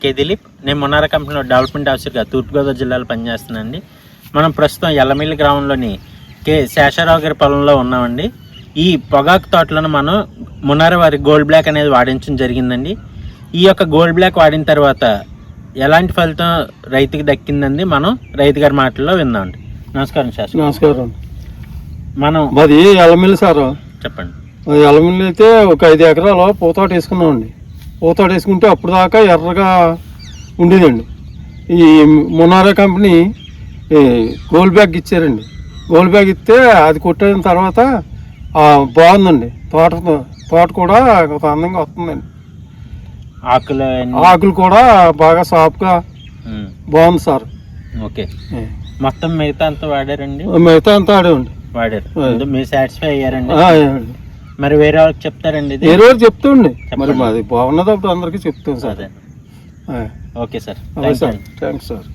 కే దిలీప్. నేను మునారా కంపెనీలో డెవలప్మెంట్ ఆఫీసర్గా తూర్పుగోదావరి జిల్లాలో పనిచేస్తున్నానండి. మనం ప్రస్తుతం ఎల్లమిల్లి గ్రామంలోని కే శేషారావు గారి పొలంలో ఉన్నామండి. ఈ పొగాకు తోటలను మనం మునారా వారి గోల్డ్ బ్లాక్ అనేది వాడించడం జరిగిందండి. ఈ యొక్క గోల్డ్ బ్లాక్ వాడిన తర్వాత ఎలాంటి ఫలితం రైతుకి దక్కిందండి మనం రైతు గారి మాటల్లో విందామండి. నమస్కారం శాస్త్రి. నమస్కారం. మనం మాది ఎల్లమిల్లి సార్. చెప్పండి. ఎల్లమిల్లి అయితే ఒక 5 ఎకరాలు పూతోట వేసుకున్నామండి. పూతోట వేసుకుంటే అప్పుడు దాకా ఎర్రగా ఉండేదండి. ఈ మునారా కంపెనీ గోల్డ్ బ్యాగ్ ఇచ్చారండి. గోల్డ్ బ్యాగ్ ఇస్తే అది కొట్టిన తర్వాత బాగుందండి. తోట కూడా ఒక అందంగా వస్తుందండి. ఆకులు కూడా బాగా సాఫ్గా బాగుంది సార్. ఓకే. మొత్తం మిగతా అంతా వాడారండి? మిగతా అంతా వాడారు. మీరు సాటిస్ఫై అయ్యారండి? మరి వేరే వాళ్ళకి చెప్తారండి? వేరే వాళ్ళు చెప్తాండి. మరి మాది బాగున్నది అప్పుడు అందరికీ చెప్తాం sir. Okay sir. Thanks sir.